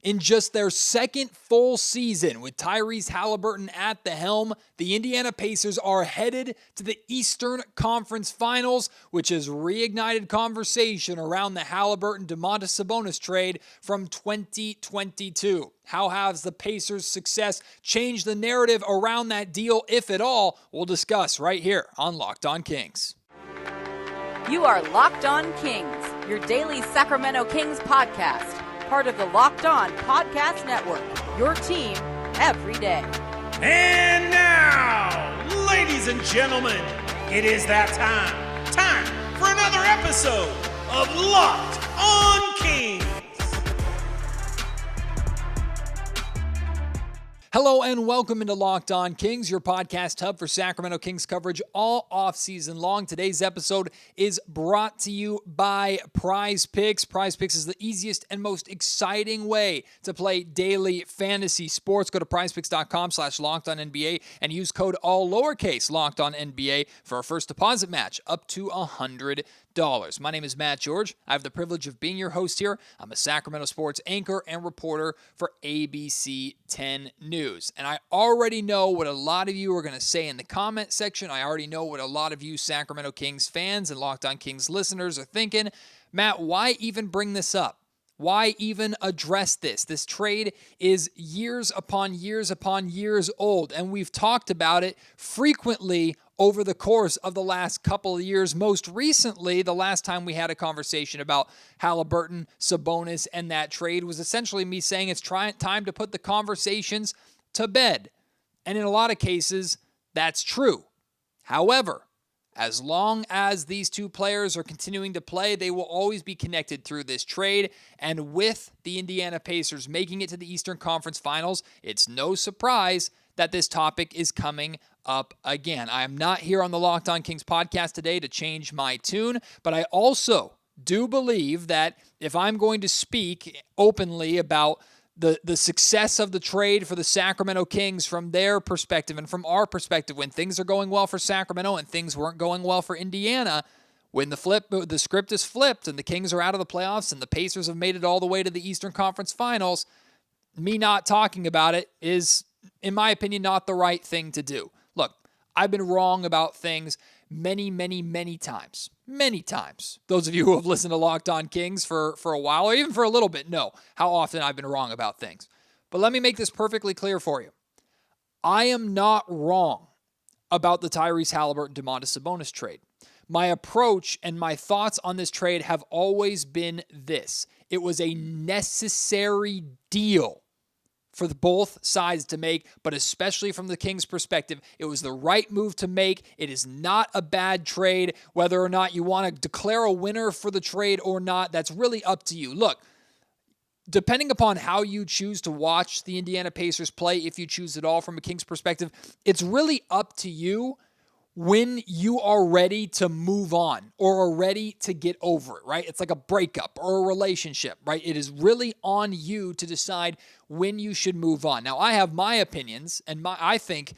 In just their second full season with Tyrese Haliburton at the helm, the Indiana Pacers are headed to the Eastern Conference Finals, which has reignited conversation around the Haliburton-Domantas Sabonis trade from 2022. How has the Pacers' success changed the narrative around that deal, if at all? We'll discuss right here on Locked On Kings. You are Locked On Kings, your daily Sacramento Kings podcast. Part of the Locked On Podcast Network, your team every day. And now, ladies and gentlemen, it is that time. Time for another episode of Locked On Kings. Hello and welcome into Locked On Kings, your podcast hub for Sacramento Kings coverage all offseason long. Today's episode is brought to you by Prize Picks. Prize Picks is the easiest and most exciting way to play daily fantasy sports. Go to prizepicks.com/LockedOnNBA and use code all lowercase LockedOnNBA for a first deposit match up to $100. My name is Matt George. I have the privilege of being your host here. I'm a Sacramento sports anchor and reporter for ABC 10 News. And I already know what a lot of you are going to say in the comment section. I already know what a lot of you Sacramento Kings fans and Locked On Kings listeners are thinking. Matt, why even bring this up? Why even address this? This trade is years upon years upon years old, and we've talked about it frequently over the course of the last couple of years. Most recently, the last time we had a conversation about Haliburton, Sabonis, and that trade was essentially me saying it's time to put the conversations to bed. And in a lot of cases, that's true. However, as long as these two players are continuing to play, they will always be connected through this trade. And with the Indiana Pacers making it to the Eastern Conference Finals, it's no surprise that this topic is coming up again. I am not here on the Locked On Kings podcast today to change my tune, but I also do believe that if I'm going to speak openly about the success of the trade for the Sacramento Kings from their perspective and from our perspective, when things are going well for Sacramento and things weren't going well for Indiana, when the script is flipped and the Kings are out of the playoffs and the Pacers have made it all the way to the Eastern Conference Finals, me not talking about it is, in my opinion, not the right thing to do. Look, I've been wrong about things many, many, many times. Many times. Those of you who have listened to Locked On Kings for a while, or even for a little bit, know how often I've been wrong about things. But let me make this perfectly clear for you. I am not wrong about the Tyrese Haliburton-Domantas Sabonis trade. My approach and my thoughts on this trade have always been this. It was a necessary deal for both sides to make, but especially from the Kings' perspective, it was the right move to make. It is not a bad trade. Whether or not you want to declare a winner for the trade or not, that's really up to you. Look, depending upon how you choose to watch the Indiana Pacers play, if you choose at all from a Kings perspective, it's really up to you when you are ready to move on or are ready to get over it, right? It's like a breakup or a relationship, right? It is really on you to decide when you should move on. Now, I have my opinions, and I think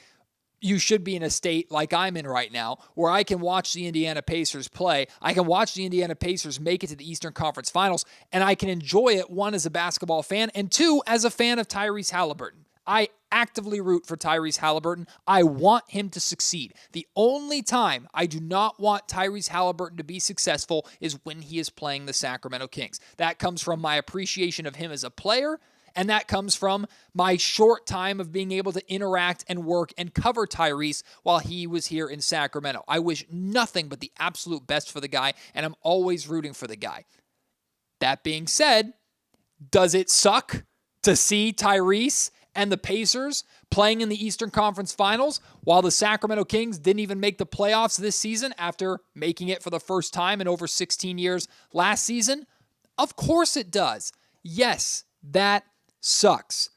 you should be in a state like I'm in right now, where I can watch the Indiana Pacers play. I can watch the Indiana Pacers make it to the Eastern Conference Finals, and I can enjoy it, one, as a basketball fan, and two, as a fan of Tyrese Haliburton. I actively root for Tyrese Haliburton. I want him to succeed. The only time I do not want Tyrese Haliburton to be successful is when he is playing the Sacramento Kings. That comes from my appreciation of him as a player, and that comes from my short time of being able to interact and work and cover Tyrese while he was here in Sacramento. I wish nothing but the absolute best for the guy, and I'm always rooting for the guy. That being said, does it suck to see Tyrese and the Pacers playing in the Eastern Conference Finals while the Sacramento Kings didn't even make the playoffs this season after making it for the first time in over 16 years last season? Of course it does. Yes, that sucks.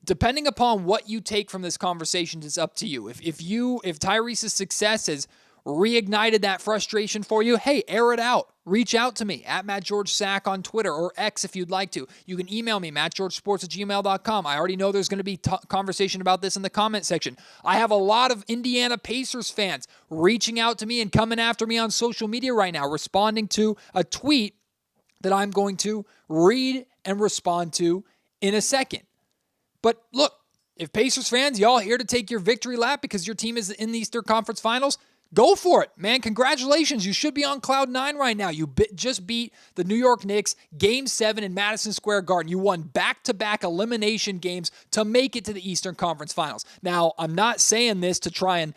Depending upon what you take from this conversation, it's up to you. If Tyrese's success has reignited that frustration for you, hey, air it out. Reach out to me at MattGeorgeSack on Twitter or X if you'd like to. You can email me, mattgeorgesports@gmail.com. I already know there's going to be conversation about this in the comment section. I have a lot of Indiana Pacers fans reaching out to me and coming after me on social media right now, responding to a tweet that I'm going to read and respond to in a second. But look, if Pacers fans, y'all here to take your victory lap because your team is in the Eastern Conference Finals, go for it, man. Congratulations. You should be on cloud nine right now. You just beat the New York Knicks Game 7 in Madison Square Garden. You won back-to-back elimination games to make it to the Eastern Conference Finals. Now, I'm not saying this to try and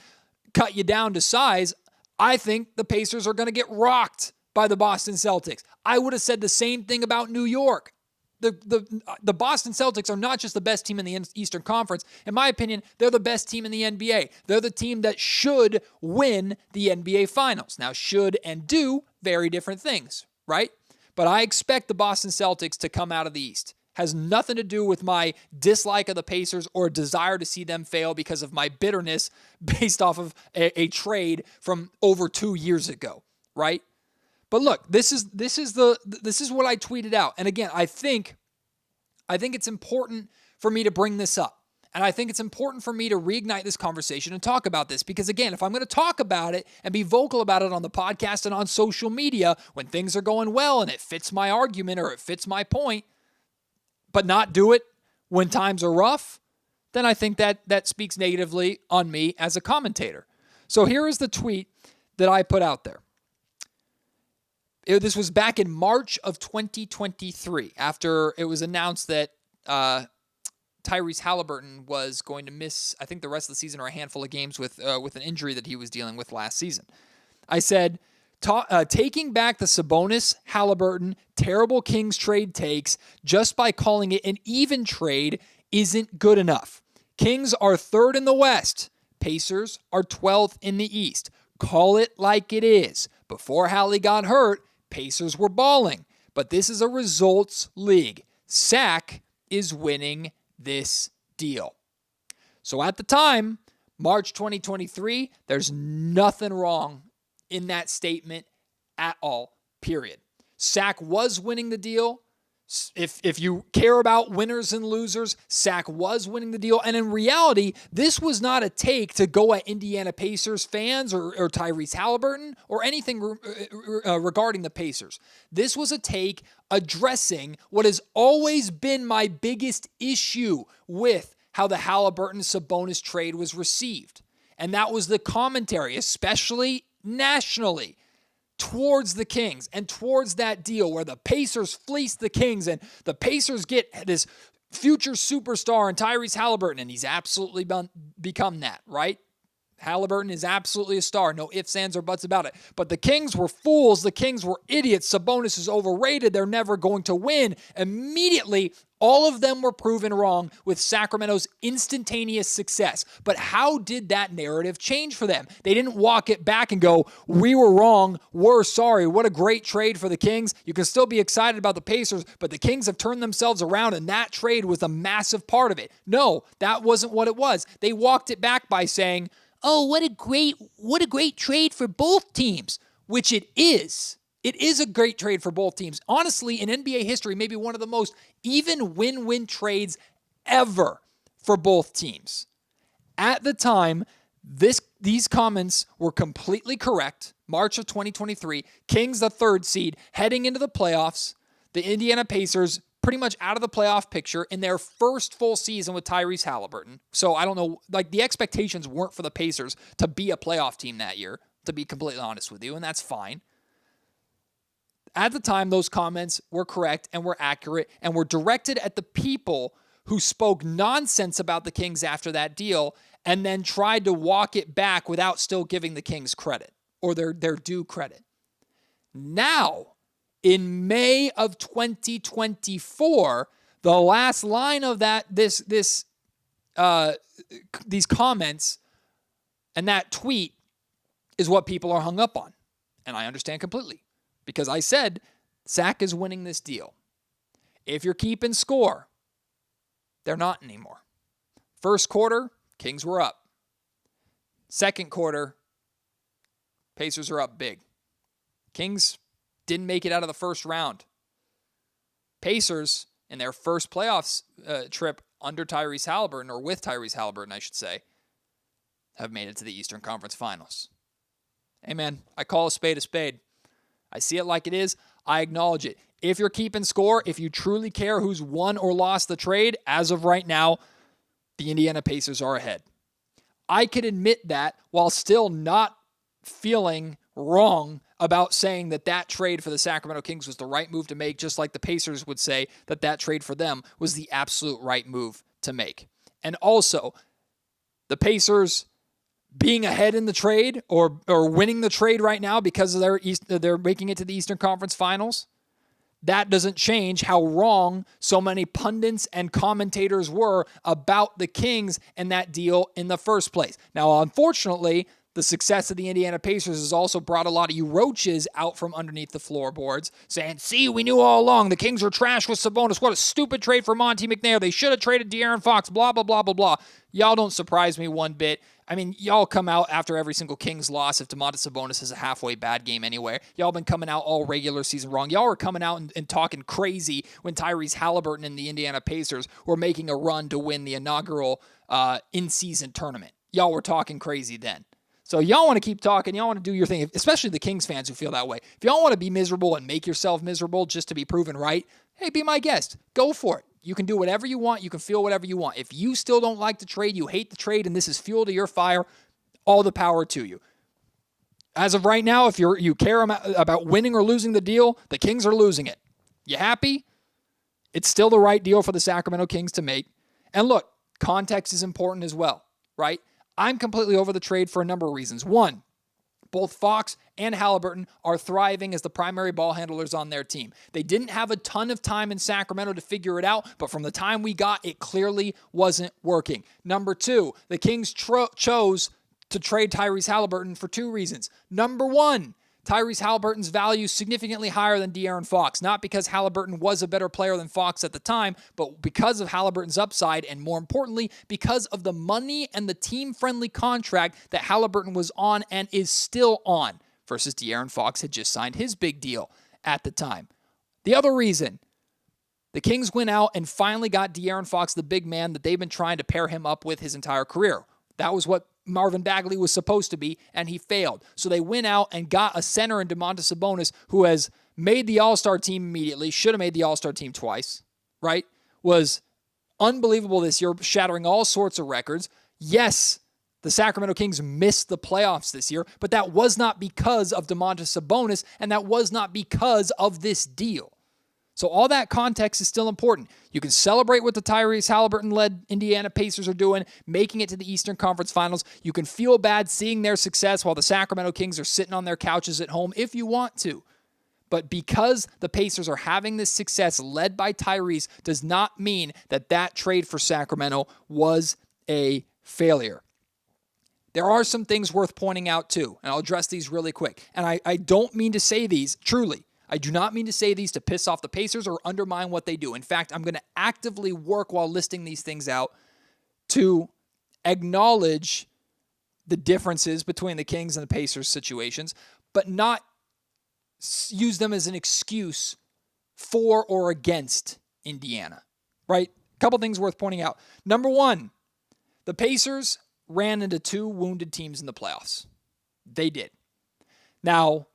cut you down to size. I think the Pacers are going to get rocked by the Boston Celtics. I would have said the same thing about New York. The Boston Celtics are not just the best team in the Eastern Conference. In my opinion, they're the best team in the NBA. They're the team that should win the NBA Finals. Now, should and do very different things, right? But I expect the Boston Celtics to come out of the East. Has nothing to do with my dislike of the Pacers or desire to see them fail because of my bitterness based off of a trade from over 2 years ago, right? But look, this is what I tweeted out. And again, I think it's important for me to bring this up. And I think it's important for me to reignite this conversation and talk about this. Because again, if I'm going to talk about it and be vocal about it on the podcast and on social media when things are going well and it fits my argument or it fits my point, but not do it when times are rough, then I think that speaks negatively on me as a commentator. So here is the tweet that I put out there. This was back in March of 2023, after it was announced that Tyrese Haliburton was going to miss, I think, the rest of the season or a handful of games with an injury that he was dealing with last season. I said, taking back the Sabonis, Haliburton, terrible Kings trade takes just by calling it an even trade isn't good enough. Kings are 3rd in the West. Pacers are 12th in the East. Call it like it is. Before Hallie got hurt, Pacers were balling, but this is a results league. Sac is winning this deal. So at the time, March 2023, there's nothing wrong in that statement at all, period. Sac was winning the deal. If you care about winners and losers, Sac was winning the deal. And in reality, this was not a take to go at Indiana Pacers fans or Tyrese Haliburton or anything regarding the Pacers. This was a take addressing what has always been my biggest issue with how the Haliburton-Sabonis trade was received. And that was the commentary, especially nationally, towards the Kings and towards that deal where the Pacers fleece the Kings and the Pacers get this future superstar in Tyrese Haliburton, and he's absolutely become that, right? Haliburton is absolutely a star. No ifs, ands, or buts about it. But the Kings were fools. The Kings were idiots. Sabonis is overrated. They're never going to win. Immediately, all of them were proven wrong with Sacramento's instantaneous success. But how did that narrative change for them? They didn't walk it back and go, we were wrong. We're sorry. What a great trade for the Kings. You can still be excited about the Pacers, but the Kings have turned themselves around, and that trade was a massive part of it. No, that wasn't what it was. They walked it back by saying, oh, what a great trade for both teams, which it is. It is a great trade for both teams. Honestly, in NBA history, maybe one of the most even win-win trades ever for both teams. At the time, these comments were completely correct. March of 2023, Kings the 3rd seed, heading into the playoffs. The Indiana Pacers pretty much out of the playoff picture in their first full season with Tyrese Haliburton. So I don't know, like the expectations weren't for the Pacers to be a playoff team that year, to be completely honest with you, and that's fine. At the time, those comments were correct and were accurate and were directed at the people who spoke nonsense about the Kings after that deal and then tried to walk it back without still giving the Kings credit or their due credit. Now, in May of 2024, the last line of these comments and that tweet is what people are hung up on. And I understand completely because I said Sac is winning this deal. If you're keeping score, they're not anymore. First quarter, Kings were up. Second quarter, Pacers are up big. Kings didn't make it out of the first round. Pacers, in their first playoffs trip under Tyrese Haliburton, or with Tyrese Haliburton, I should say, have made it to the Eastern Conference Finals. Hey, man, I call a spade a spade. I see it like it is. I acknowledge it. If you're keeping score, if you truly care who's won or lost the trade, as of right now, the Indiana Pacers are ahead. I could admit that while still not feeling wrong about saying that that trade for the Sacramento Kings was the right move to make, just like the Pacers would say that that trade for them was the absolute right move to make. And also, the Pacers being ahead in the trade or winning the trade right now because of they're making it to the Eastern Conference Finals, that doesn't change how wrong so many pundits and commentators were about the Kings and that deal in the first place. Now, unfortunately, the success of the Indiana Pacers has also brought a lot of you roaches out from underneath the floorboards saying, see, we knew all along the Kings were trash with Sabonis. What a stupid trade for Monte McNair. They should have traded De'Aaron Fox, blah, blah, blah, blah, blah. Y'all don't surprise me one bit. I mean, y'all come out after every single Kings loss if Domantas Sabonis is a halfway bad game anyway. Y'all been coming out all regular season wrong. Y'all were coming out and talking crazy when Tyrese Haliburton and the Indiana Pacers were making a run to win the inaugural in-season tournament. Y'all were talking crazy then. So y'all want to keep talking. Y'all want to do your thing, especially the Kings fans who feel that way. If y'all want to be miserable and make yourself miserable just to be proven right, hey, be my guest. Go for it. You can do whatever you want. You can feel whatever you want. If you still don't like the trade, you hate the trade, and this is fuel to your fire, all the power to you. As of right now, if you care about winning or losing the deal, the Kings are losing it. You happy? It's still the right deal for the Sacramento Kings to make. And look, context is important as well, right? I'm completely over the trade for a number of reasons. One, both Fox and Haliburton are thriving as the primary ball handlers on their team. They didn't have a ton of time in Sacramento to figure it out, but from the time we got, it clearly wasn't working. Number two, the Kings chose to trade Tyrese Haliburton for two reasons. Number one, Tyrese Haliburton's value is significantly higher than De'Aaron Fox, not because Haliburton was a better player than Fox at the time, but because of Haliburton's upside, and more importantly, because of the money and the team-friendly contract that Haliburton was on and is still on, versus De'Aaron Fox had just signed his big deal at the time. The other reason, the Kings went out and finally got De'Aaron Fox, the big man that they've been trying to pair him up with his entire career. That was what Marvin Bagley was supposed to be, and he failed. So they went out and got a center in Domantas Sabonis, who has made the All-Star team immediately, should have made the All-Star team twice, right? Was unbelievable this year, shattering all sorts of records. Yes, the Sacramento Kings missed the playoffs this year, but that was not because of Domantas Sabonis, and that was not because of this deal. So all that context is still important. You can celebrate what the Tyrese Haliburton-led Indiana Pacers are doing, making it to the Eastern Conference Finals. You can feel bad seeing their success while the Sacramento Kings are sitting on their couches at home if you want to. But because the Pacers are having this success led by Tyrese does not mean that that trade for Sacramento was a failure. There are some things worth pointing out too, and I'll address these really quick. And I don't mean to say these, truly. I do not mean to say these to piss off the Pacers or undermine what they do. In fact, I'm going to actively work while listing these things out to acknowledge the differences between the Kings and the Pacers situations, but not use them as an excuse for or against Indiana, right? A couple things worth pointing out. Number one, the Pacers ran into two wounded teams in the playoffs. They did. Now,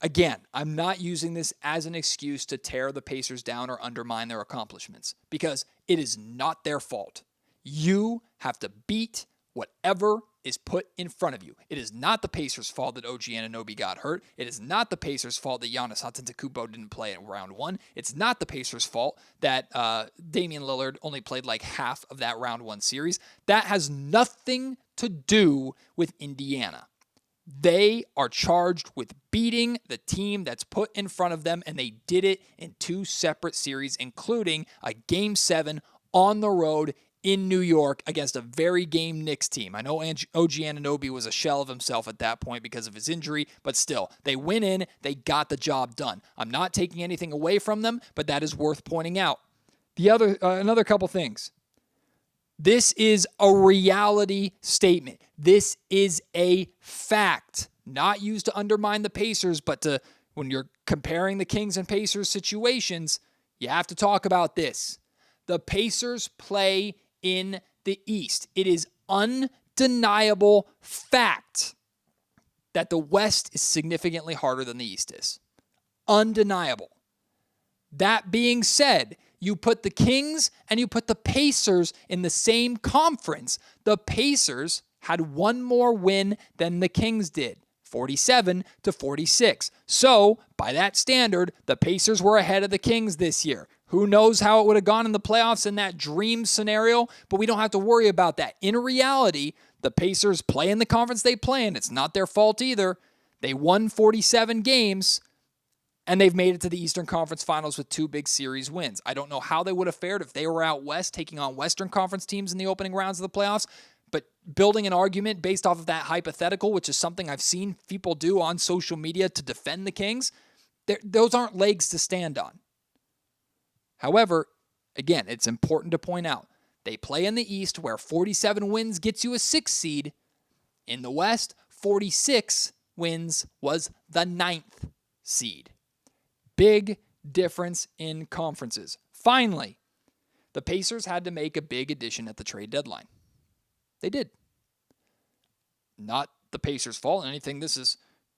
again, I'm not using this as an excuse to tear the Pacers down or undermine their accomplishments because it is not their fault. You have to beat whatever is put in front of you. It is not the Pacers' fault that OG Anunoby got hurt. It is not the Pacers' fault that Giannis Antetokounmpo didn't play in round one. It's not the Pacers' fault that Damian Lillard only played like half of that round one series. That has nothing to do with Indiana. They are charged with beating the team that's put in front of them, and they did it in two separate series, including a Game 7 on the road in New York against a very game Knicks team. I know OG Anunoby was a shell of himself at that point because of his injury, but still, they went in, they got the job done. I'm not taking anything away from them, but that is worth pointing out. Another couple things. This is a reality statement. This is a fact, not used to undermine the Pacers, but when you're comparing the Kings and Pacers situations, you have to talk about this. The Pacers play in the East. It is undeniable fact that the West is significantly harder than the East is. Undeniable. That being said, you put the Kings and you put the Pacers in the same conference. The Pacers had one more win than the Kings did, 47-46. So, by that standard, the Pacers were ahead of the Kings this year. Who knows how it would have gone in the playoffs in that dream scenario, but we don't have to worry about that. In reality, the Pacers play in the conference they play in. It's not their fault either. They won 47 games, and they've made it to the Eastern Conference Finals with 2 big series wins. I don't know how they would have fared if they were out west taking on Western Conference teams in the opening rounds of the playoffs, but building an argument based off of that hypothetical, which is something I've seen people do on social media to defend the Kings, those aren't legs to stand on. However, again, it's important to point out, they play in the East where 47 wins gets you a 6th seed. In the West, 46 wins was the 9th seed. Big difference in conferences. Finally, the Pacers had to make a big addition at the trade deadline. They did. Not the Pacers' fault in anything. This is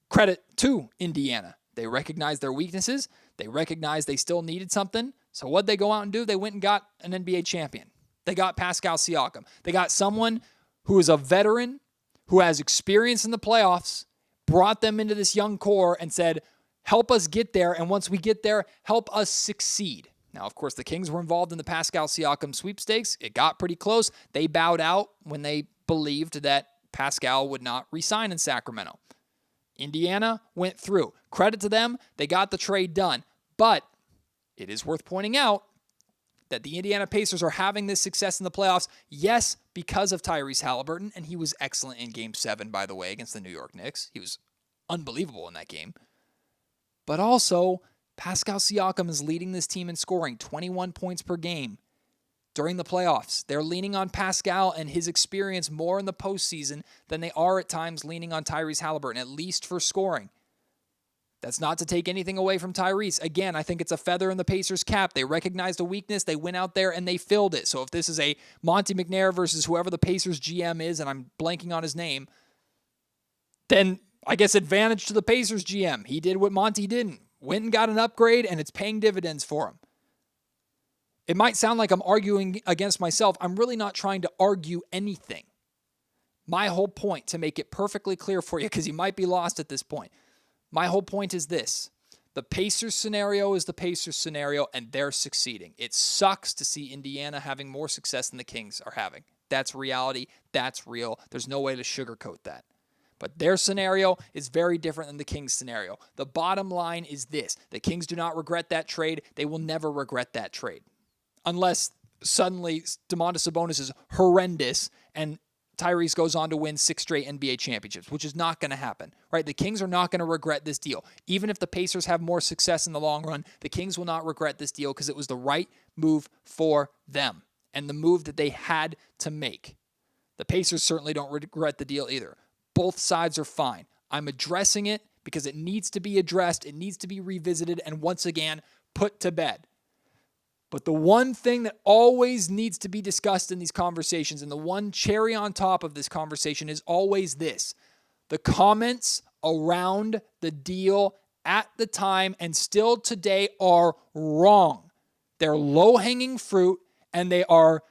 credit to Indiana. They recognized their weaknesses. They recognized they still needed something. So what'd they go out and do? They went and got an NBA champion. They got Pascal Siakam. They got someone who is a veteran, who has experience in the playoffs, brought them into this young core and said, help us get there, and once we get there, help us succeed. Now, of course, the Kings were involved in the Pascal Siakam sweepstakes. It got pretty close. They bowed out when they believed that Pascal would not re-sign in Sacramento. Indiana went through. Credit to them, they got the trade done. But it is worth pointing out that the Indiana Pacers are having this success in the playoffs, yes, because of Tyrese Haliburton, and he was excellent in Game 7, by the way, against the New York Knicks. He was unbelievable in that game. But also, Pascal Siakam is leading this team in scoring, 21 points per game during the playoffs. They're leaning on Pascal and his experience more in the postseason than they are at times leaning on Tyrese Haliburton, at least for scoring. That's not to take anything away from Tyrese. Again, I think it's a feather in the Pacers' cap. They recognized a weakness. They went out there and they filled it. So if this is a Monty McNair versus whoever the Pacers GM is, and I'm blanking on his name, then I guess advantage to the Pacers GM. He did what Monty didn't. Went and got an upgrade, and it's paying dividends for him. It might sound like I'm arguing against myself. I'm really not trying to argue anything. My whole point, to make it perfectly clear for you, because you might be lost at this point, my whole point is this. The Pacers scenario is the Pacers scenario, and they're succeeding. It sucks to see Indiana having more success than the Kings are having. That's reality. That's real. There's no way to sugarcoat that. But their scenario is very different than the Kings scenario. The bottom line is this. The Kings do not regret that trade. They will never regret that trade. Unless suddenly Domantas Sabonis is horrendous and Tyrese goes on to win 6 straight NBA championships, which is not going to happen, right? The Kings are not going to regret this deal. Even if the Pacers have more success in the long run, the Kings will not regret this deal because it was the right move for them and the move that they had to make. The Pacers certainly don't regret the deal either. Both sides are fine. I'm addressing it because it needs to be addressed. It needs to be revisited and once again put to bed. But the one thing that always needs to be discussed in these conversations, and the one cherry on top of this conversation, is always this. The comments around the deal at the time and still today are wrong. They're low-hanging fruit, and they are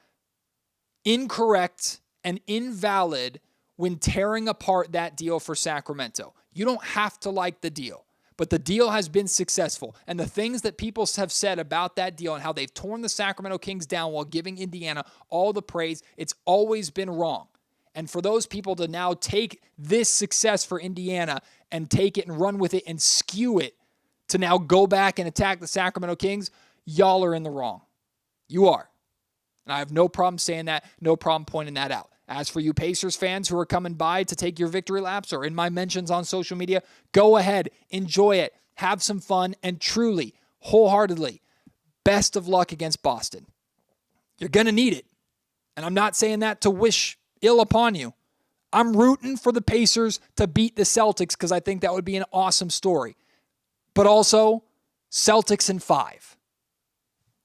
incorrect and invalid when tearing apart that deal for Sacramento. You don't have to like the deal, but the deal has been successful. And the things that people have said about that deal and how they've torn the Sacramento Kings down while giving Indiana all the praise, it's always been wrong. And for those people to now take this success for Indiana and take it and run with it and skew it to now go back and attack the Sacramento Kings, y'all are in the wrong. You are. And I have no problem saying that, no problem pointing that out. As for you Pacers fans who are coming by to take your victory laps or in my mentions on social media, go ahead, enjoy it, have some fun, and truly, wholeheartedly, best of luck against Boston. You're going to need it. And I'm not saying that to wish ill upon you. I'm rooting for the Pacers to beat the Celtics because I think that would be an awesome story. But also, Celtics in 5.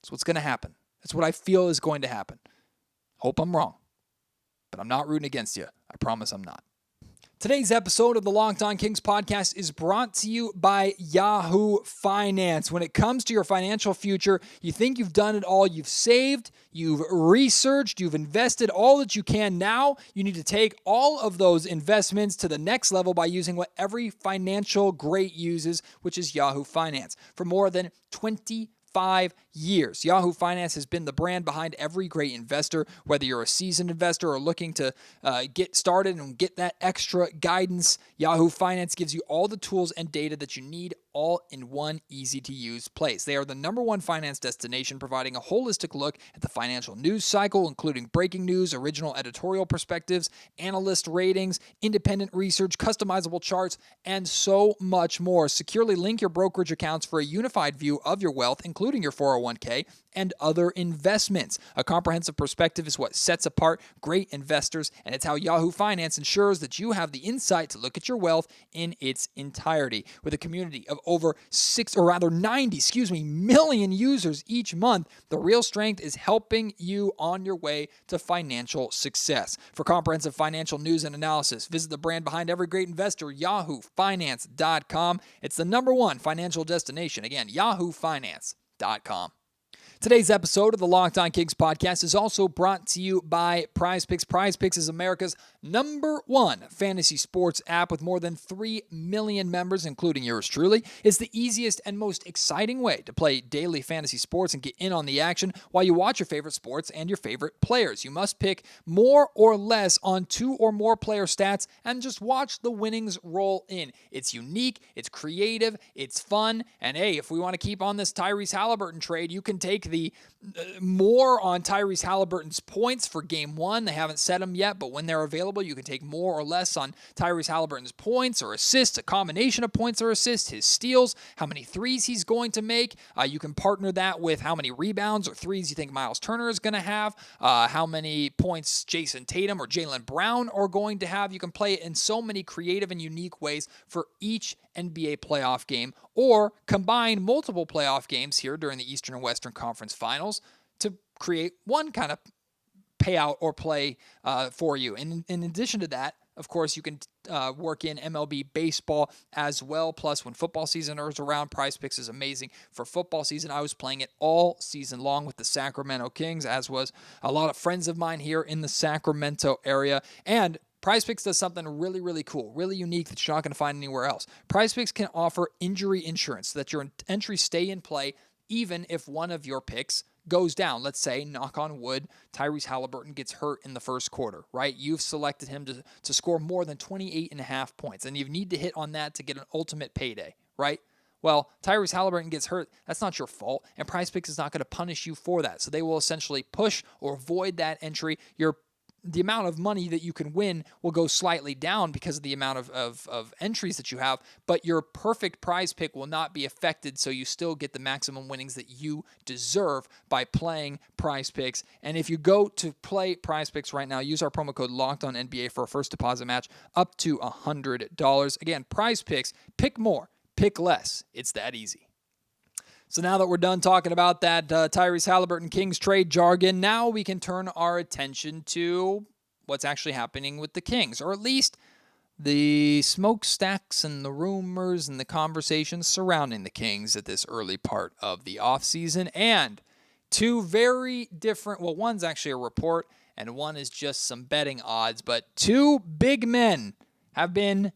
That's what's going to happen. That's what I feel is going to happen. Hope I'm wrong. But I'm not rooting against you. I promise I'm not. Today's episode of the Locked On Kings podcast is brought to you by Yahoo Finance. When it comes to your financial future, you think you've done it all. You've saved, you've researched, you've invested all that you can. Now you need to take all of those investments to the next level by using what every financial great uses, which is Yahoo Finance. For more than 25 years, Yahoo Finance has been the brand behind every great investor. Whether you're a seasoned investor or looking to get started and get that extra guidance, Yahoo Finance gives you all the tools and data that you need, all in one easy-to-use place. They are the number one finance destination, providing a holistic look at the financial news cycle, including breaking news, original editorial perspectives, analyst ratings, independent research, customizable charts, and so much more. Securely link your brokerage accounts for a unified view of your wealth, including your 401k and other investments. A comprehensive perspective is what sets apart great investors, and it's how Yahoo Finance ensures that you have the insight to look at your wealth in its entirety. With a community of over 90 million users each month, the real strength is helping you on your way to financial success. For comprehensive financial news and analysis, visit the brand behind every great investor, yahoofinance.com. It's the number one financial destination. Again, yahoofinance.com. Today's episode of the Locked On Kings podcast is also brought to you by Prize Picks. Prize Picks is America's number one fantasy sports app with more than 3 million members, including yours truly. It's the easiest and most exciting way to play daily fantasy sports and get in on the action while you watch your favorite sports and your favorite players. You must pick more or less on 2 or more player stats and just watch the winnings roll in. It's unique, it's creative, it's fun, and hey, if we want to keep on this Tyrese Haliburton trade, you can take the more on Tyrese Haliburton's points for game 1. They haven't set them yet, but when they're available, you can take more or less on Tyrese Haliburton's points or assists, a combination of points or assists, his steals, how many threes he's going to make. You can partner that with how many rebounds or threes you think Miles Turner is going to have, how many points Jason Tatum or Jaylen Brown are going to have. You can play it in so many creative and unique ways for each NBA playoff game, or combine multiple playoff games here during the Eastern and Western Conference Finals to create one kind of payout or play for you. And in addition to that, of course, you can work in MLB baseball as well. Plus, when football season is around, Prize Picks is amazing. For football season, I was playing it all season long with the Sacramento Kings, as was a lot of friends of mine here in the Sacramento area. And Prize Picks does something really, really cool, really unique that you're not going to find anywhere else. Prize Picks can offer injury insurance so that your entries stay in play even if one of your picks goes down. Let's say, knock on wood, Tyrese Haliburton gets hurt in the first quarter, right? You've selected him to score more than 28.5 points, and you need to hit on that to get an ultimate payday, right? Well, Tyrese Haliburton gets hurt. That's not your fault, and Prize Picks is not going to punish you for that. So they will essentially push or void that entry. The amount of money that you can win will go slightly down because of the amount of entries that you have, but your perfect prize pick will not be affected, so you still get the maximum winnings that you deserve by playing Prize Picks. And if you go to play Prize Picks right now, use our promo code LOCKEDONNBA for a first deposit match up to $100. Again, Prize Picks, pick more, pick less. It's that easy. So now that we're done talking about that Tyrese Haliburton Kings trade jargon, now we can turn our attention to what's actually happening with the Kings, or at least the smokestacks and the rumors and the conversations surrounding the Kings at this early part of the offseason. And 2 very different, well, one's actually a report and one is just some betting odds, but 2 big men have been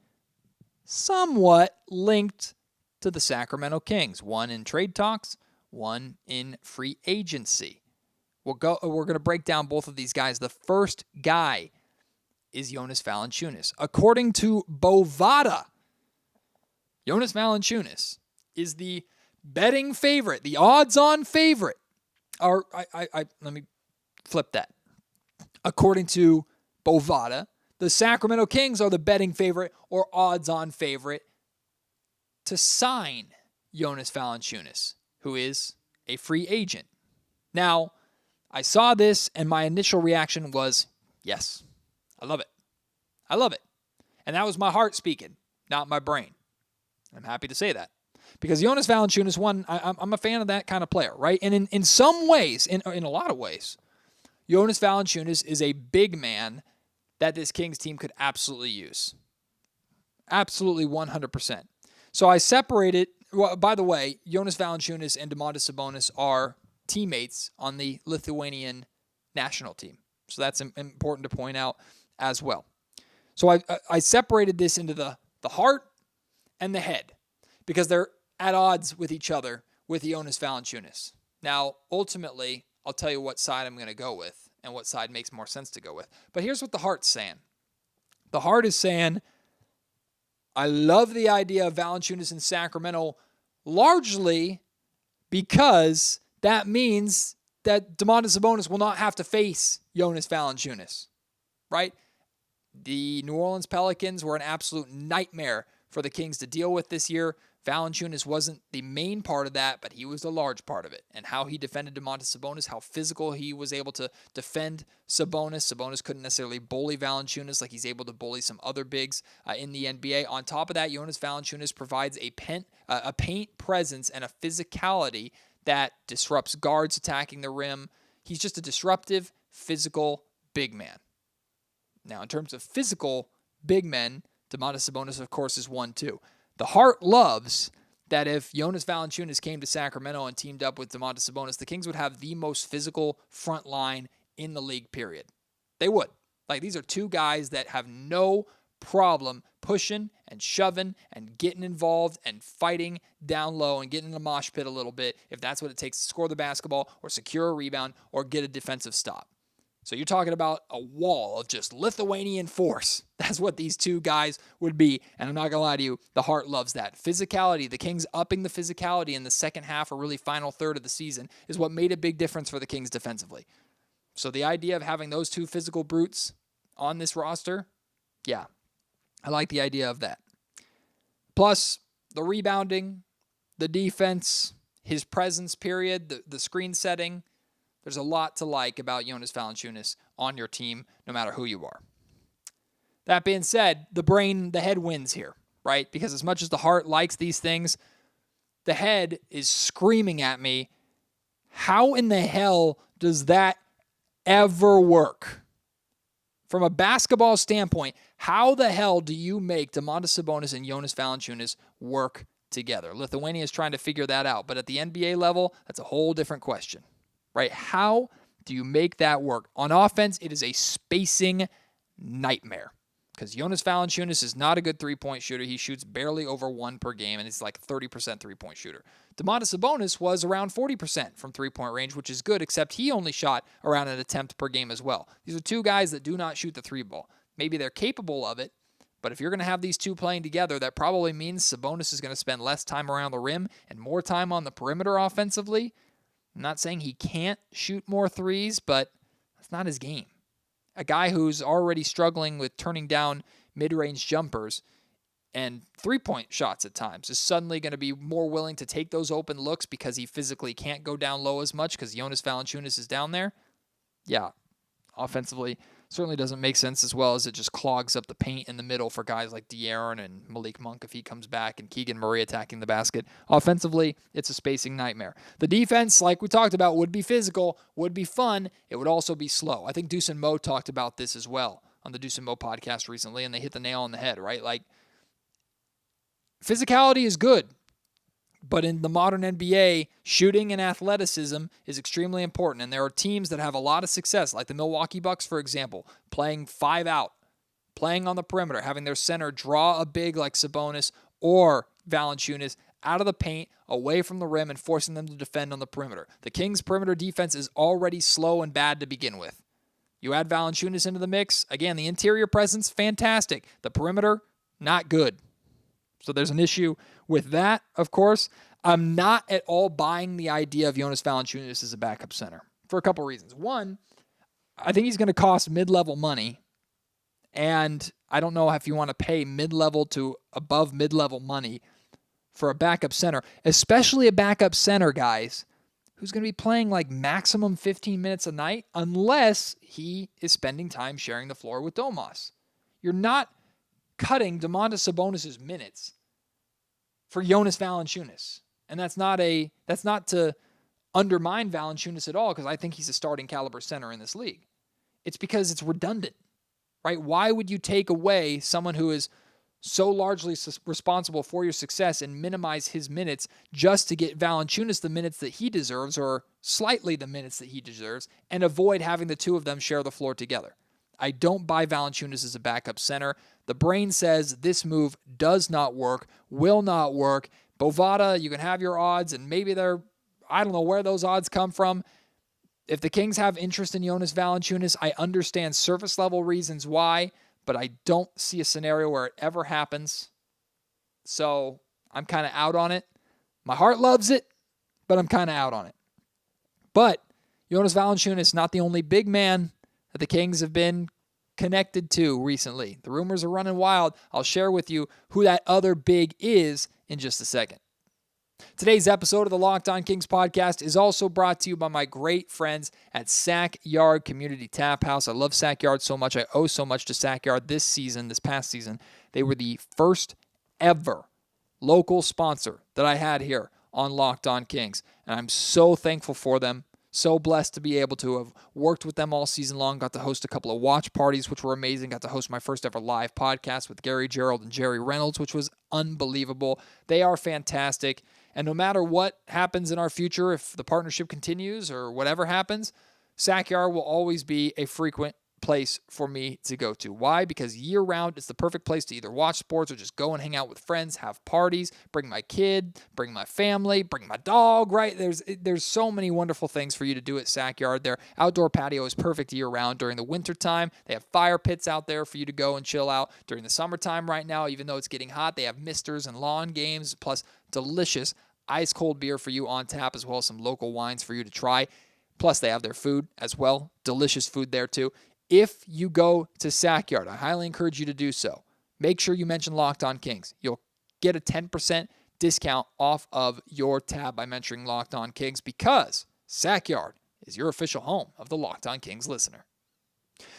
somewhat linked to the Sacramento Kings, one in trade talks, one in free agency. We're going to break down both of these guys. The first guy is Jonas Valanciunas. According to Bovada, Jonas Valanciunas is the betting favorite, the odds-on favorite. Or let me flip that. According to Bovada, the Sacramento Kings are the betting favorite or odds-on favorite to sign Jonas Valanciunas, who is a free agent. Now, I saw this and my initial reaction was, yes, I love it. I love it. And that was my heart speaking, not my brain. I'm happy to say that. Because Jonas Valanciunas, I'm a fan of that kind of player, right? And in some ways, in a lot of ways, Jonas Valanciunas is a big man that this Kings team could absolutely use. Absolutely 100%. So I separated, well, by the way, Jonas Valanciunas and Domantas Sabonis are teammates on the Lithuanian national team. So that's important to point out as well. So I separated this into the heart and the head because they're at odds with each other with Jonas Valanciunas. Now, ultimately, I'll tell you what side I'm going to go with and what side makes more sense to go with. But here's what the heart's saying. The heart is saying, I love the idea of Valanciunas in Sacramento largely because that means that Domantas Sabonis will not have to face Jonas Valanciunas, right? The New Orleans Pelicans were an absolute nightmare for the Kings to deal with this year. Valanciunas wasn't the main part of that, but he was a large part of it. And how he defended Domantas Sabonis, how physical he was able to defend Sabonis. Sabonis couldn't necessarily bully Valanciunas like he's able to bully some other bigs in the NBA. On top of that, Jonas Valanciunas provides a paint presence and a physicality that disrupts guards attacking the rim. He's just a disruptive, physical big man. Now, in terms of physical big men, Domantas Sabonis, of course, is one too. The heart loves that if Jonas Valanciunas came to Sacramento and teamed up with Domantas Sabonis, the Kings would have the most physical front line in the league, period. They would. Like, these are two guys that have no problem pushing and shoving and getting involved and fighting down low and getting in the mosh pit a little bit if that's what it takes to score the basketball or secure a rebound or get a defensive stop. So you're talking about a wall of just Lithuanian force. That's what these two guys would be. And I'm not going to lie to you, the heart loves that. Physicality, the Kings upping the physicality in the second half or really final third of the season is what made a big difference for the Kings defensively. So the idea of having those two physical brutes on this roster, yeah, I like the idea of that. Plus, the rebounding, the defense, his presence period, the screen setting. There's a lot to like about Jonas Valanciunas on your team, no matter who you are. That being said, the head wins here, right? Because as much as the heart likes these things, the head is screaming at me, how in the hell does that ever work? From a basketball standpoint, how the hell do you make Domantas Sabonis and Jonas Valanciunas work together? Lithuania is trying to figure that out, but at the NBA level, that's a whole different question. Right? How do you make that work? On offense, it is a spacing nightmare because Jonas Valanciunas is not a good three-point shooter. He shoots barely over 1 per game, and he's like a 30% three-point shooter. Domantas Sabonis was around 40% from three-point range, which is good, except he only shot around an attempt per game as well. These are two guys that do not shoot the three ball. Maybe they're capable of it, but if you're going to have these two playing together, that probably means Sabonis is going to spend less time around the rim and more time on the perimeter offensively. I'm not saying he can't shoot more threes, but that's not his game. A guy who's already struggling with turning down mid-range jumpers and three-point shots at times is suddenly going to be more willing to take those open looks because he physically can't go down low as much because Jonas Valanciunas is down there. Yeah, offensively, certainly doesn't make sense, as well as it just clogs up the paint in the middle for guys like De'Aaron and Malik Monk if he comes back, and Keegan Murray attacking the basket. Offensively, it's a spacing nightmare. The defense, like we talked about, would be physical, would be fun. It would also be slow. I think Deuce and Mo talked about this as well on the Deuce and Mo podcast recently, and they hit the nail on the head, right? Like, physicality is good, but in the modern NBA, shooting and athleticism is extremely important. And there are teams that have a lot of success, like the Milwaukee Bucks, for example, playing 5 out, playing on the perimeter, having their center draw a big like Sabonis or Valanciunas out of the paint, away from the rim, and forcing them to defend on the perimeter. The Kings' perimeter defense is already slow and bad to begin with. You add Valanciunas into the mix, again, the interior presence, fantastic. The perimeter, not good. So there's an issue with that, of course. I'm not at all buying the idea of Jonas Valanciunas as a backup center for a couple reasons. One, I think he's going to cost mid-level money, and I don't know if you want to pay mid-level to above mid-level money for a backup center, especially a backup center, guys, who's going to be playing like maximum 15 minutes a night unless he is spending time sharing the floor with Domas. You're not cutting Domantas Sabonis' minutes for Jonas Valanciunas. And that's not to undermine Valanciunas at all, because I think he's a starting caliber center in this league. It's because it's redundant, right? Why would you take away someone who is so largely responsible for your success and minimize his minutes just to get Valanciunas the minutes that he deserves, or slightly the minutes that he deserves, and avoid having the two of them share the floor together. I don't buy Valanciunas as a backup center. The brain says this move does not work, will not work. Bovada, you can have your odds, and maybe I don't know where those odds come from. If the Kings have interest in Jonas Valanciunas, I understand surface level reasons why, but I don't see a scenario where it ever happens. So I'm kind of out on it. My heart loves it, but I'm kind of out on it. But Jonas Valanciunas is not the only big man that the Kings have been connected to recently. The rumors are running wild. I'll share with you who that other big is in just a second. Today's episode of the Locked On Kings podcast is also brought to you by my great friends at Sack Yard Community Tap House. I love Sack Yard so much. I owe so much to Sack Yard this past season. They were the first ever local sponsor that I had here on Locked On Kings, and I'm so thankful for them. So blessed to be able to have worked with them all season long. Got to host a couple of watch parties, which were amazing. Got to host my first ever live podcast with Gary Gerald and Jerry Reynolds, which was unbelievable. They are fantastic. And no matter what happens in our future, if the partnership continues or whatever happens, Sack Yard will always be a frequent place for me to go to. Why? Because year-round, it's the perfect place to either watch sports or just go and hang out with friends, have parties, bring my kid, bring my family, bring my dog, right? There's so many wonderful things for you to do at Sack Yard. Their outdoor patio is perfect year-round. During the wintertime, they have fire pits out there for you to go and chill out. During the summertime right now, even though it's getting hot, they have misters and lawn games, plus delicious ice-cold beer for you on tap, as well as some local wines for you to try. Plus, they have their food as well. Delicious food there, too. If you go to Sack Yard, I highly encourage you to do so. Make sure you mention Locked On Kings. You'll get a 10% discount off of your tab by mentioning Locked On Kings, because Sack Yard is your official home of the Locked On Kings listener.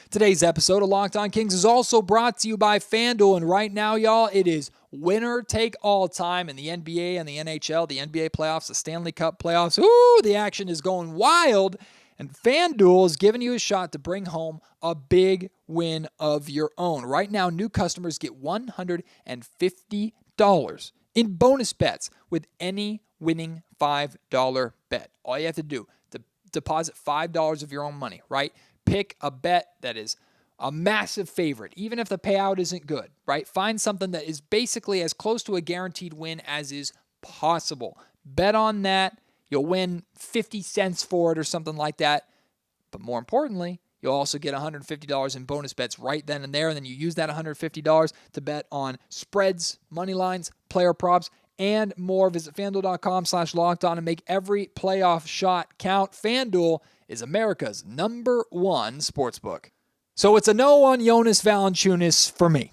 Today's episode of Locked On Kings is also brought to you by FanDuel, and right now, y'all, it is winner take all time in the NBA and the NHL, the NBA playoffs, the Stanley Cup playoffs. Ooh, the action is going wild, and FanDuel is giving you a shot to bring home a big win of your own. Right now, new customers get $150 in bonus bets with any winning $5 bet. All you have to do to deposit $5 of your own money, right? Pick a bet that is a massive favorite, even if the payout isn't good, right? Find something that is basically as close to a guaranteed win as is possible. Bet on that. You'll win 50 cents for it or something like that. But more importantly, you'll also get $150 in bonus bets right then and there. And then you use that $150 to bet on spreads, money lines, player props, and more. Visit FanDuel.com/lockedon and make every playoff shot count. FanDuel is America's #1 sportsbook. So it's a no on Jonas Valanciunas for me.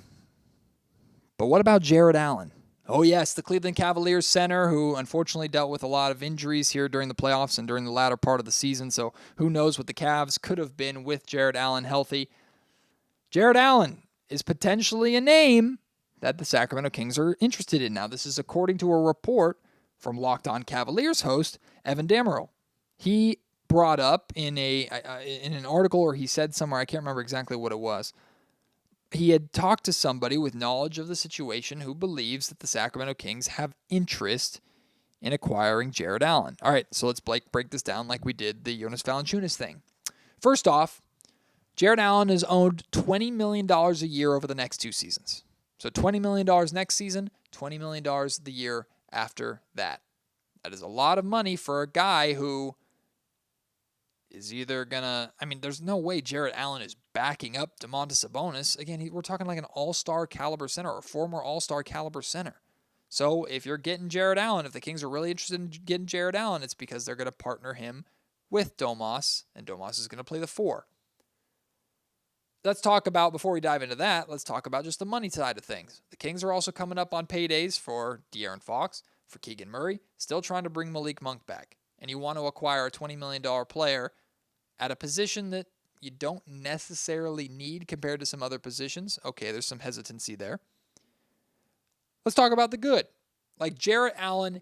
But what about Jarrett Allen? Oh yes, the Cleveland Cavaliers center, who unfortunately dealt with a lot of injuries here during the playoffs and during the latter part of the season. So who knows what the Cavs could have been with Jarrett Allen healthy. Jarrett Allen is potentially a name that the Sacramento Kings are interested in. Now, this is according to a report from Locked On Cavaliers host Evan Dammarell. He brought up in an article, or he said somewhere, I can't remember exactly what it was, he had talked to somebody with knowledge of the situation who believes that the Sacramento Kings have interest in acquiring Jarrett Allen. All right, so let's break this down like we did the Jonas Valanciunas thing. First off, Jarrett Allen is owed $20 million a year over the next 2 seasons. So $20 million next season, $20 million the year after that. That is a lot of money for a guy who is either there's no way Jarrett Allen is backing up Domantas Sabonis. Again, we're talking like an all-star caliber center or former all-star caliber center. So if you're getting Jarrett Allen, if the Kings are really interested in getting Jarrett Allen, it's because they're going to partner him with Domas, and Domas is going to play the 4. Let's talk about, before we dive into that, let's talk about just the money side of things. The Kings are also coming up on paydays for De'Aaron Fox, for Keegan Murray, still trying to bring Malik Monk back. And you want to acquire a $20 million player at a position that you don't necessarily need compared to some other positions. Okay, there's some hesitancy there. Let's talk about the good. Like Jarrett Allen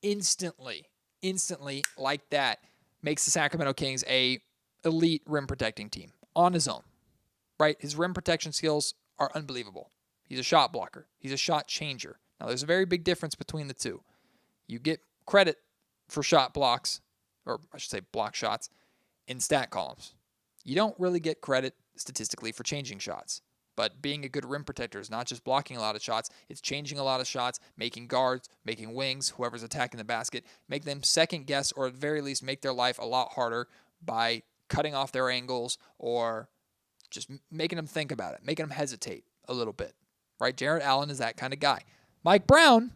instantly like that makes the Sacramento Kings a elite rim protecting team on his own. Right? His rim protection skills are unbelievable. He's a shot blocker. He's a shot changer. Now, there's a very big difference between the two. You get credit for shot blocks, or I should say block shots, in stat columns. You don't really get credit statistically for changing shots. But being a good rim protector is not just blocking a lot of shots, it's changing a lot of shots, making guards, making wings, whoever's attacking the basket, make them second guess, or at the very least make their life a lot harder by cutting off their angles or just making them think about it, making them hesitate a little bit, right? Jarrett Allen is that kind of guy. Mike Brown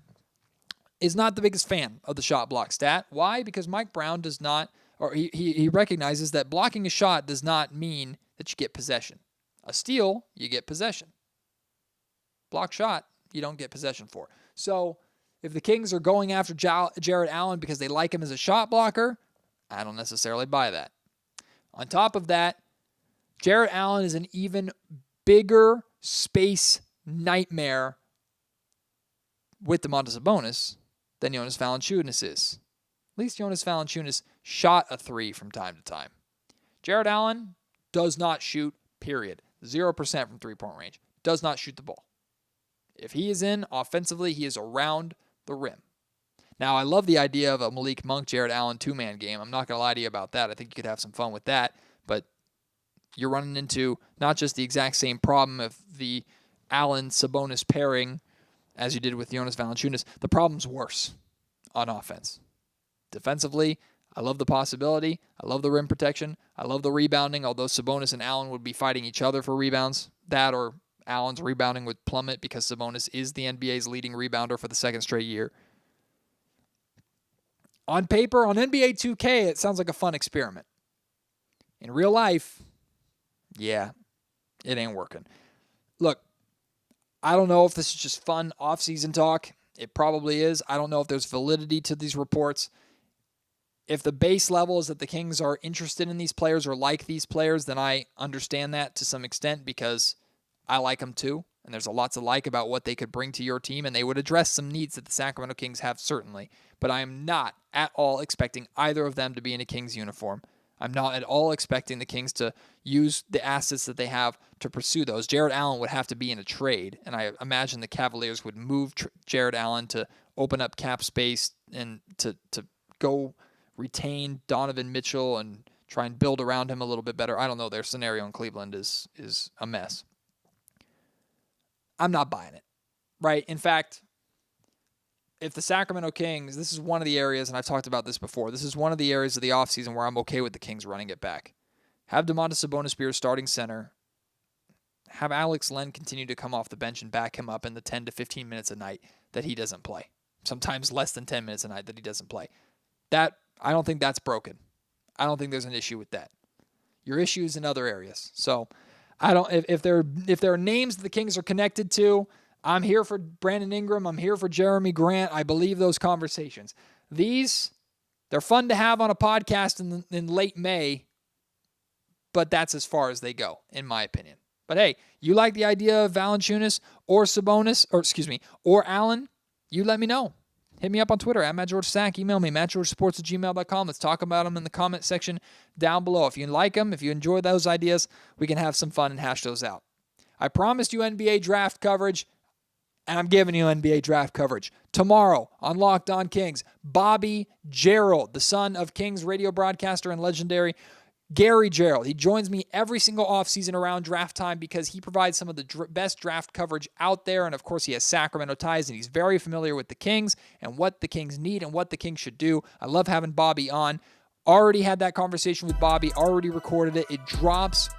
is not the biggest fan of the shot block stat. Why? Because Mike Brown does not, or he recognizes that blocking a shot does not mean that you get possession. A steal, you get possession. Block shot, you don't get possession for. So if the Kings are going after Jarrett Allen because they like him as a shot blocker, I don't necessarily buy that. On top of that, Jarrett Allen is an even bigger space nightmare with Domantas Sabonis than Jonas Valanciunas is. At least Jonas Valanciunas shot a three from time to time. Jarrett Allen does not shoot, period. 0% from three-point range. Does not shoot the ball. If he is in offensively, he is around the rim. Now, I love the idea of a Malik Monk, Jarrett Allen two-man game. I'm not going to lie to you about that. I think you could have some fun with that. But you're running into not just the exact same problem of the Allen-Sabonis pairing as you did with Jonas Valanciunas. The problem's worse on offense. Defensively, I love the possibility. I love the rim protection. I love the rebounding, although Sabonis and Allen would be fighting each other for rebounds. That or Allen's rebounding would plummet because Sabonis is the NBA's leading rebounder for the second straight year. On paper, on NBA 2K, it sounds like a fun experiment. In real life, yeah, it ain't working. Look, I don't know if this is just fun off-season talk. It probably is. I don't know if there's validity to these reports. If the base level is that the Kings are interested in these players or like these players, then I understand that to some extent because I like them too. And there's a lot to like about what they could bring to your team, and they would address some needs that the Sacramento Kings have, certainly. But I am not at all expecting either of them to be in a Kings uniform. I'm not at all expecting the Kings to use the assets that they have to pursue those. Jarrett Allen would have to be in a trade, and I imagine the Cavaliers would move Jarrett Allen to open up cap space and to go retain Donovan Mitchell and try and build around him a little bit better. I don't know. Their scenario in Cleveland is a mess. I'm not buying it, right? In fact, if the Sacramento Kings, this is one of the areas, and I've talked about this before, this is one of the areas of the offseason where I'm okay with the Kings running it back. Have Domantas Sabonis be your starting center. Have Alex Len continue to come off the bench and back him up in the 10 to 15 minutes a night that he doesn't play. Sometimes less than 10 minutes a night that he doesn't play. I don't think that's broken. I don't think there's an issue with that. Your issue is in other areas. So I don't. If there are names that the Kings are connected to, I'm here for Brandon Ingram. I'm here for Jeremy Grant. I believe those conversations. They're fun to have on a podcast in late May, but that's as far as they go, in my opinion. But hey, you like the idea of Valanciunas or Sabonis, or Allen? You let me know. Hit me up on Twitter, @MattGeorgeSack. Email me, mattgeorgesports@gmail.com. Let's talk about them in the comment section down below. If you like them, if you enjoy those ideas, we can have some fun and hash those out. I promised you NBA draft coverage, and I'm giving you NBA draft coverage. Tomorrow on Locked On Kings, Bobby Gerald, the son of Kings radio broadcaster and legendary Gary Gerald. He joins me every single offseason around draft time because he provides some of the best draft coverage out there. And, of course, he has Sacramento ties, and he's very familiar with the Kings and what the Kings need and what the Kings should do. I love having Bobby on. Already had that conversation with Bobby, already recorded it. It drops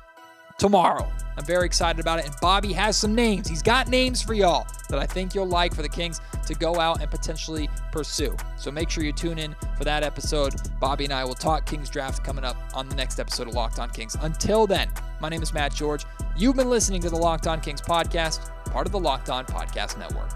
tomorrow. I'm very excited about it. And Bobby has some names. He's got names for y'all that I think you'll like for the Kings to go out and potentially pursue. So make sure you tune in for that episode. Bobby and I will talk Kings draft coming up on the next episode of Locked On Kings. Until then, my name is Matt George. You've been listening to the Locked On Kings podcast, part of the Locked On Podcast Network.